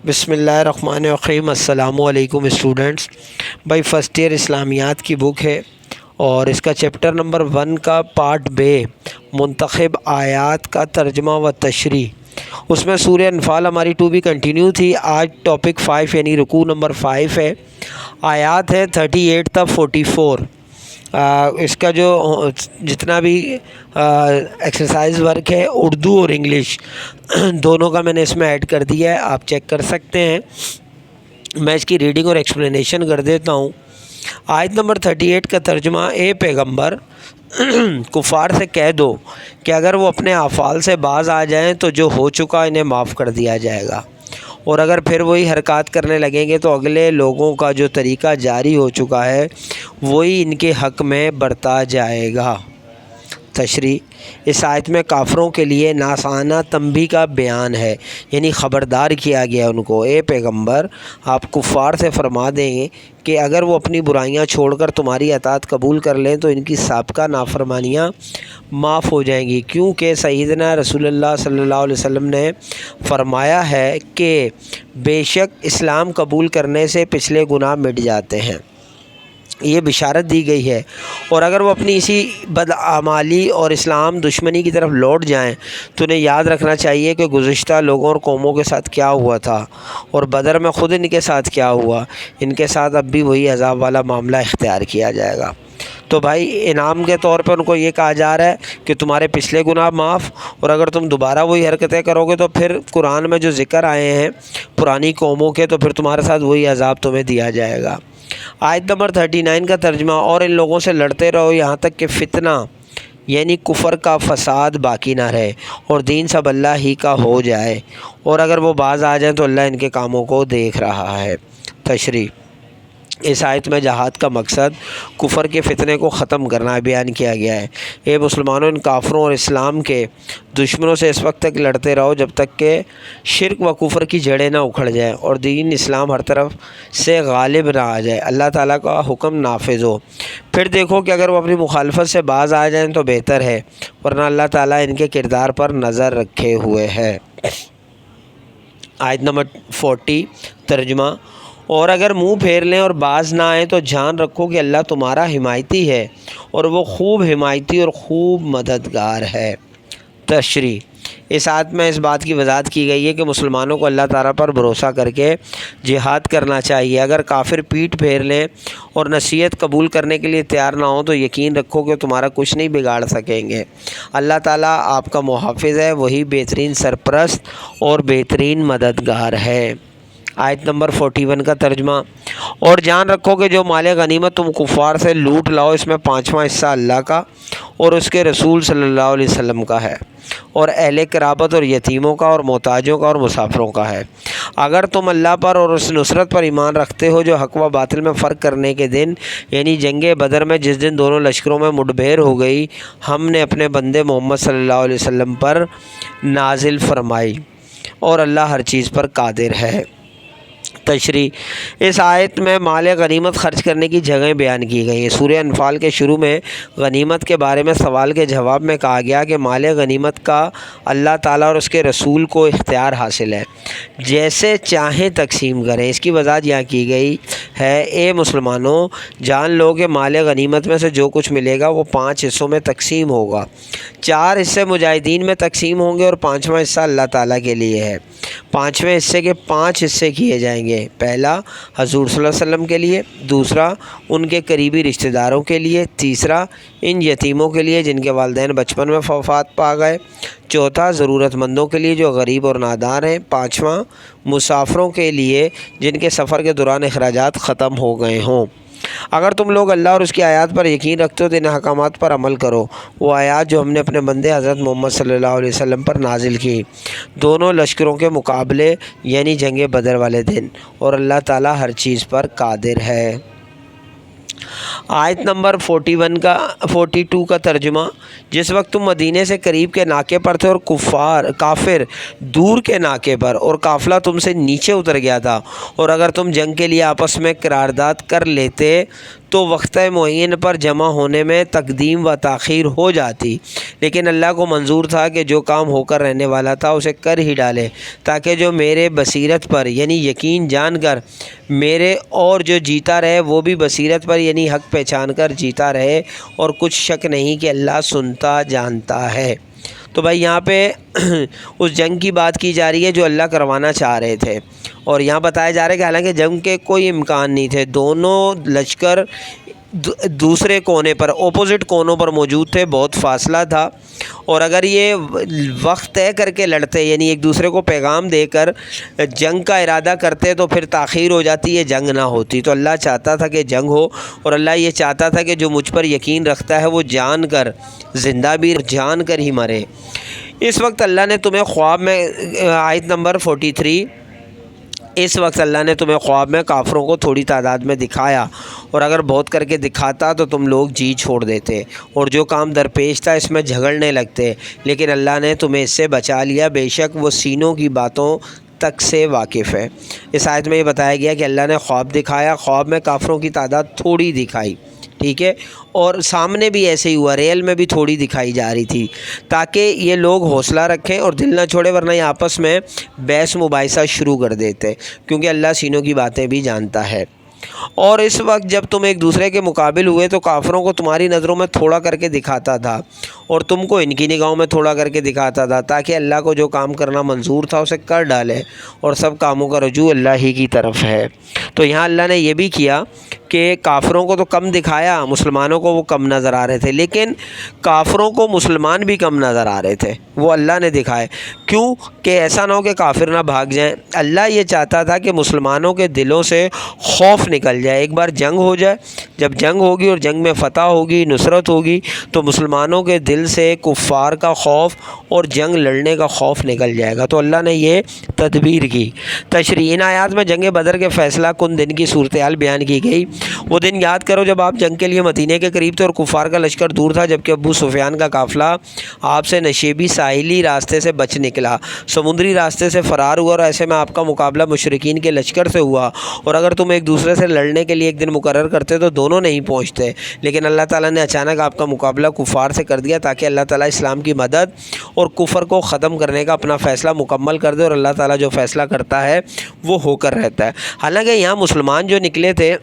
بسم اللہ الرحمن الرحیم۔ السلام علیکم اسٹوڈنٹس۔ بھائی فرسٹ ایئر اسلامیات کی بک ہے اور اس کا چیپٹر نمبر 1 کا پارٹ بے منتخب آیات کا ترجمہ و تشریح، اس میں سورہ انفال ہماری 2 بھی کنٹینیو تھی۔ آج ٹاپک 5 یعنی رکوع نمبر 5 ہے۔ آیات ہے 38 تا 44۔ اس کا جو جتنا بھی ایکسرسائز ورک ہے اردو اور انگلش دونوں کا میں نے اس میں ایڈ کر دیا ہے، آپ چیک کر سکتے ہیں۔ میں اس کی ریڈنگ اور ایکسپلینیشن کر دیتا ہوں۔ آیت نمبر 38 کا ترجمہ: اے پیغمبر، کفار سے کہہ دو کہ اگر وہ اپنے افعال سے باز آ جائیں تو جو ہو چکا انہیں معاف کر دیا جائے گا، اور اگر پھر وہی حرکات کرنے لگیں گے تو اگلے لوگوں کا جو طریقہ جاری ہو چکا ہے وہی ان کے حق میں برتا جائے گا۔ تشریح: اس آیت میں کافروں کے لیے ناصحانہ تنبیہ کا بیان ہے، یعنی خبردار کیا گیا ان کو، اے پیغمبر آپ کفار سے فرما دیں کہ اگر وہ اپنی برائیاں چھوڑ کر تمہاری اطاعت قبول کر لیں تو ان کی سابقہ نافرمانیاں معاف ہو جائیں گی، کیونکہ سیدنا رسول اللہ صلی اللہ علیہ وسلم نے فرمایا ہے کہ بے شک اسلام قبول کرنے سے پچھلے گناہ مٹ جاتے ہیں، یہ بشارت دی گئی ہے۔ اور اگر وہ اپنی اسی بدعمالی اور اسلام دشمنی کی طرف لوٹ جائیں تو انہیں یاد رکھنا چاہیے کہ گزشتہ لوگوں اور قوموں کے ساتھ کیا ہوا تھا، اور بدر میں خود ان کے ساتھ کیا ہوا، ان کے ساتھ اب بھی وہی عذاب والا معاملہ اختیار کیا جائے گا۔ تو بھائی انعام کے طور پہ ان کو یہ کہا جا رہا ہے کہ تمہارے پچھلے گناہ معاف، اور اگر تم دوبارہ وہی حرکتیں کرو گے تو پھر قرآن میں جو ذکر آئے ہیں پرانی قوموں کے، تو پھر تمہارے ساتھ وہی عذاب تمہیں دیا جائے گا۔ آیت نمبر 39 کا ترجمہ: اور ان لوگوں سے لڑتے رہو یہاں تک کہ فتنہ یعنی کفر کا فساد باقی نہ رہے اور دین سب اللہ ہی کا ہو جائے، اور اگر وہ باز آ جائیں تو اللہ ان کے کاموں کو دیکھ رہا ہے۔ تشریح: اس آیت میں جہاد کا مقصد کفر کے فتنے کو ختم کرنا بیان کیا گیا ہے۔ اے مسلمانوں، ان کافروں اور اسلام کے دشمنوں سے اس وقت تک لڑتے رہو جب تک کہ شرک و کفر کی جڑیں نہ اکھڑ جائیں اور دین اسلام ہر طرف سے غالب نہ آ جائے، اللہ تعالیٰ کا حکم نافذ ہو۔ پھر دیکھو کہ اگر وہ اپنی مخالفت سے باز آ جائیں تو بہتر ہے، ورنہ اللہ تعالیٰ ان کے کردار پر نظر رکھے ہوئے ہے۔ آیت نمبر 40 ترجمہ: اور اگر منہ پھیر لیں اور باز نہ آئیں تو جان رکھو کہ اللہ تمہارا حمایتی ہے اور وہ خوب حمایتی اور خوب مددگار ہے۔ تشریح: اس آیت میں اس بات کی وضاحت کی گئی ہے کہ مسلمانوں کو اللہ تعالیٰ پر بھروسہ کر کے جہاد کرنا چاہیے۔ اگر کافر پیٹ پھیر لیں اور نصیحت قبول کرنے کے لیے تیار نہ ہوں تو یقین رکھو کہ تمہارا کچھ نہیں بگاڑ سکیں گے، اللہ تعالیٰ آپ کا محافظ ہے، وہی بہترین سرپرست اور بہترین مددگار ہے۔ آیت نمبر 41 کا ترجمہ: اور جان رکھو کہ جو مال غنیمت تم کفار سے لوٹ لاؤ اس میں 5واں حصہ اللہ کا اور اس کے رسول صلی اللہ علیہ وسلم کا ہے، اور اہل قرابت اور یتیموں کا اور محتاجوں کا اور مسافروں کا ہے۔ اگر تم اللہ پر اور اس نصرت پر ایمان رکھتے ہو جو حق و باطل میں فرق کرنے کے دن یعنی جنگ بدر میں جس دن دونوں لشکروں میں مڈبھیر ہو گئی ہم نے اپنے بندے محمد صلی اللہ علیہ وسلم پر نازل فرمائی، اور اللہ ہر چیز پر قادر ہے۔ تشریح: اس آیت میں مال غنیمت خرچ کرنے کی جگہیں بیان کی گئی ہیں۔ سورہ انفال کے شروع میں غنیمت کے بارے میں سوال کے جواب میں کہا گیا کہ مال غنیمت کا اللہ تعالیٰ اور اس کے رسول کو اختیار حاصل ہے، جیسے چاہیں تقسیم کریں۔ اس کی وضاحت یہاں کی گئی ہے: اے مسلمانوں، جان لو کہ مال غنیمت میں سے جو کچھ ملے گا وہ 5 حصوں میں تقسیم ہوگا، 4 حصے مجاہدین میں تقسیم ہوں گے اور 5واں حصہ اللہ تعالیٰ کے لیے ہے۔ 5ویں حصے کے 5 حصے کیے جائیں گے: پہلا حضور صلی اللہ علیہ وسلم کے لیے، دوسرا ان کے قریبی رشتہ داروں کے لیے، تیسرا ان یتیموں کے لیے جن کے والدین بچپن میں وفات پا گئے، چوتھا ضرورت مندوں کے لیے جو غریب اور نادار ہیں، 5واں مسافروں کے لیے جن کے سفر کے دوران اخراجات ختم ہو گئے ہوں۔ اگر تم لوگ اللہ اور اس کی آیات پر یقین رکھتے ہو تو ان احکامات پر عمل کرو، وہ آیات جو ہم نے اپنے بندے حضرت محمد صلی اللہ علیہ وسلم پر نازل کی دونوں لشکروں کے مقابلے یعنی جنگ بدر والے دن، اور اللہ تعالیٰ ہر چیز پر قادر ہے۔ آیت نمبر 42 کا ترجمہ، جس وقت تم مدینے سے قریب کے ناکے پر تھے اور کافر دور کے ناکے پر، اور قافلہ تم سے نیچے اتر گیا تھا، اور اگر تم جنگ کے لیے آپس میں قرارداد کر لیتے تو وقت معین پر جمع ہونے میں تقدیم و تاخیر ہو جاتی، لیکن اللہ کو منظور تھا کہ جو کام ہو کر رہنے والا تھا اسے کر ہی ڈالے، تاکہ جو میرے بصیرت پر یعنی یقین جان کر میرے اور جو جیتا رہے وہ بھی بصیرت پر یعنی حق پہچان کر جیتا رہے، اور کچھ شک نہیں کہ اللہ سنتا جانتا ہے۔ تو بھائی یہاں پہ اس جنگ کی بات کی جا رہی ہے جو اللہ کروانا چاہ رہے تھے، اور یہاں بتایا جا رہا ہے کہ حالانکہ جنگ کے کوئی امکان نہیں تھے، دونوں لشکر دوسرے کونے پر اپوزٹ کونوں پر موجود تھے، بہت فاصلہ تھا، اور اگر یہ وقت طے کر کے لڑتے یعنی ایک دوسرے کو پیغام دے کر جنگ کا ارادہ کرتے تو پھر تاخیر ہو جاتی، یہ جنگ نہ ہوتی۔ تو اللہ چاہتا تھا کہ جنگ ہو، اور اللہ یہ چاہتا تھا کہ جو مجھ پر یقین رکھتا ہے وہ جان کر زندہ بھی جان کر ہی مرے۔ اس وقت اللہ نے تمہیں خواب میں، آیت نمبر 43، اس وقت اللہ نے تمہیں خواب میں کافروں کو تھوڑی تعداد میں دکھایا، اور اگر بہت کر کے دکھاتا تو تم لوگ جی چھوڑ دیتے اور جو کام درپیش تھا اس میں جھگڑنے لگتے، لیکن اللہ نے تمہیں اس سے بچا لیا، بے شک وہ سینوں کی باتوں تک سے واقف ہے۔ اس آیت میں یہ بتایا گیا کہ اللہ نے خواب دکھایا، خواب میں کافروں کی تعداد تھوڑی دکھائی، ٹھیک ہے، اور سامنے بھی ایسے ہی ہوا، ریل میں بھی تھوڑی دکھائی جا رہی تھی، تاکہ یہ لوگ حوصلہ رکھیں اور دل نہ چھوڑے، ورنہ یہ آپس میں بحث مباحثہ شروع کر دیتے، کیونکہ اللہ سینوں کی باتیں بھی جانتا ہے۔ اور اس وقت جب تم ایک دوسرے کے مقابل ہوئے تو کافروں کو تمہاری نظروں میں تھوڑا کر کے دکھاتا تھا، اور تم کو ان کی نگاہوں میں تھوڑا کر کے دکھاتا تھا، تاکہ اللہ کو جو کام کرنا منظور تھا اسے کر ڈالے، اور سب کاموں کا رجوع اللہ ہی کی طرف ہے۔ تو یہاں اللہ نے یہ بھی کیا کہ کافروں کو تو کم دکھایا، مسلمانوں کو وہ کم نظر آ رہے تھے، لیکن کافروں کو مسلمان بھی کم نظر آ رہے تھے، وہ اللہ نے دکھائے، کیوں کہ ایسا نہ ہو کہ کافر نہ بھاگ جائیں۔ اللہ یہ چاہتا تھا کہ مسلمانوں کے دلوں سے خوف نکل جائے، ایک بار جنگ ہو جائے، جب جنگ ہوگی اور جنگ میں فتح ہوگی، نصرت ہوگی، تو مسلمانوں کے دل سے کفار کا خوف اور جنگ لڑنے کا خوف نکل جائے گا۔ تو اللہ نے یہ تدبیر کی۔ تشریح، ان آیات میں جنگ بدر کے فیصلہ کن دن کی صورتحال بیان کی گئی۔ وہ دن یاد کرو جب آپ جنگ کے لیے مدینے کے قریب تھے اور کفار کا لشکر دور تھا، جبکہ ابو سفیان کا قافلہ آپ سے نشیبی ساحلی راستے سے بچ نکلا، سمندری راستے سے فرار ہوا، اور ایسے میں آپ کا مقابلہ مشرکین کے لشکر سے ہوا، اور اگر تم ایک دوسرے سے لڑنے کے لیے ایک دن مقرر کرتے تو دونوں نہیں پہنچتے، لیکن اللہ تعالیٰ نے اچانک آپ کا مقابلہ کفار سے کر دیا، تاکہ اللہ تعالیٰ اسلام کی مدد اور کفر کو ختم کرنے کا اپنا فیصلہ مکمل کر دے، اور اللہ تعالیٰ جو فیصلہ کرتا ہے وہ ہو کر رہتا ہے۔ حالانکہ یہاں مسلمان جو نکلے تھے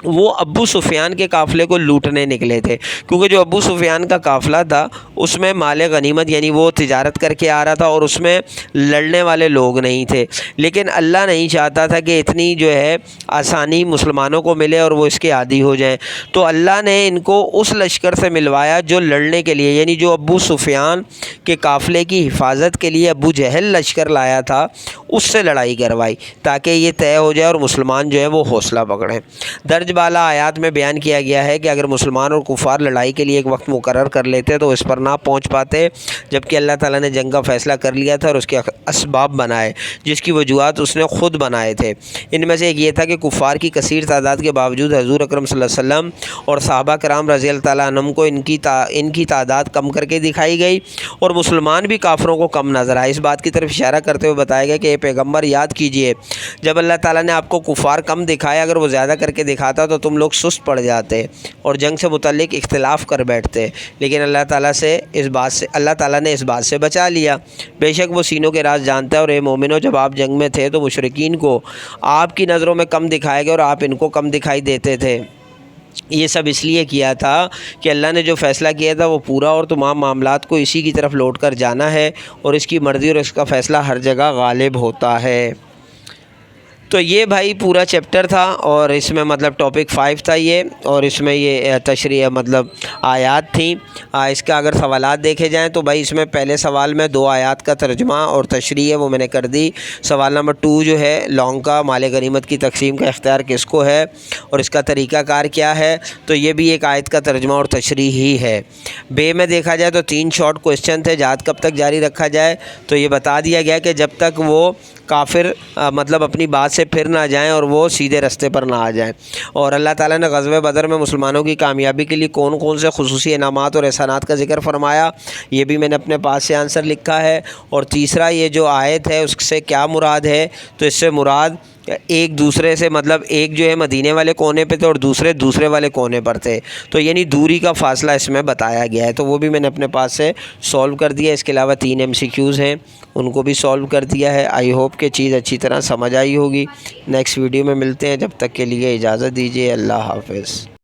وہ ابو سفیان کے قافلے کو لوٹنے نکلے تھے، کیونکہ جو ابو سفیان کا قافلہ تھا اس میں مال غنیمت یعنی وہ تجارت کر کے آ رہا تھا، اور اس میں لڑنے والے لوگ نہیں تھے، لیکن اللہ نہیں چاہتا تھا کہ اتنی جو ہے آسانی مسلمانوں کو ملے اور وہ اس کے عادی ہو جائیں، تو اللہ نے ان کو اس لشکر سے ملوایا جو لڑنے کے لیے، یعنی جو ابو سفیان کے قافلے کی حفاظت کے لیے ابو جہل لشکر لایا تھا اس سے لڑائی کروائی، تاکہ یہ طے ہو جائے اور مسلمان جو ہے وہ حوصلہ پکڑیں۔ درج بالا آیات میں بیان کیا گیا ہے کہ اگر مسلمان اور کفار لڑائی کے لیے ایک وقت مقرر کر لیتے تو اس پر نہ پہنچ پاتے، جبکہ اللہ تعالیٰ نے جنگ کا فیصلہ کر لیا تھا اور اس کے اسباب بنائے، جس کی وجوہات اس نے خود بنائے تھے۔ ان میں سے ایک یہ تھا کہ کفار کی کثیر تعداد کے باوجود حضور اکرم صلی اللہ علیہ وسلم اور صحابہ کرام رضی اللہ تعالیٰ عنہم کو ان کی تعداد کم کر کے دکھائی گئی، اور مسلمان بھی کافروں کو کم نظر آئے۔ اس بات کی طرف اشارہ کرتے ہوئے بتایا گیا کہ اے پیغمبر یاد کیجئے، جب اللہ تعالیٰ نے آپ کو کفار کم دکھایا، اگر وہ زیادہ کر کے دکھاتا تو تم لوگ سست پڑ جاتے اور جنگ سے متعلق اختلاف کر بیٹھتے، لیکن اللہ تعالیٰ نے اس بات سے بچا لیا، بے شک وہ سینوں کے راز جانتا ہے۔ اور اے مومنو، جب آپ جنگ میں تھے تو مشرکین کو آپ کی نظروں میں کم دکھائے گئے اور آپ ان کو کم دکھائی دیتے تھے۔ یہ سب اس لیے کیا تھا کہ اللہ نے جو فیصلہ کیا تھا وہ پورا، اور تمام معاملات کو اسی کی طرف لوٹ کر جانا ہے، اور اس کی مرضی اور اس کا فیصلہ ہر جگہ غالب ہوتا ہے۔ تو یہ بھائی پورا چیپٹر تھا، اور اس میں مطلب ٹاپک 5 تھا یہ، اور اس میں یہ تشریح مطلب آیات تھیں۔ اس کا اگر سوالات دیکھے جائیں تو بھائی اس میں پہلے سوال میں 2 آیات کا ترجمہ اور تشریح ہے وہ میں نے کر دی۔ سوال نمبر 2 جو ہے لونگ کا مال غنیمت کی تقسیم کا اختیار کس کو ہے اور اس کا طریقہ کار کیا ہے، تو یہ بھی ایک آیت کا ترجمہ اور تشریح ہی ہے۔ بے میں دیکھا جائے تو 3 شارٹ کویسچن تھے، جہاد کب تک جاری رکھا جائے، تو یہ بتا دیا گیا کہ جب تک وہ کافر مطلب اپنی بات سے پھر نہ جائیں اور وہ سیدھے رستے پر نہ آ جائیں۔ اور اللہ تعالیٰ نے غزوہ بدر میں مسلمانوں کی کامیابی کے لیے کون کون سے خصوصی انعامات اور احسانات کا ذکر فرمایا، یہ بھی میں نے اپنے پاس سے آنسر لکھا ہے۔ اور تیسرا یہ جو آیت ہے اس سے کیا مراد ہے، تو اس سے مراد ایک دوسرے سے مطلب ایک جو ہے مدینے والے کونے پہ تھے اور دوسرے والے کونے پر تھے، تو یعنی دوری کا فاصلہ اس میں بتایا گیا ہے، تو وہ بھی میں نے اپنے پاس سے سولو کر دیا۔ اس کے علاوہ 3 MCQs ہیں، ان کو بھی سولو کر دیا ہے۔ آئی ہوپ کہ چیز اچھی طرح سمجھ آئی ہوگی۔ نیکسٹ ویڈیو میں ملتے ہیں، جب تک کے لیے اجازت دیجیے، اللہ حافظ۔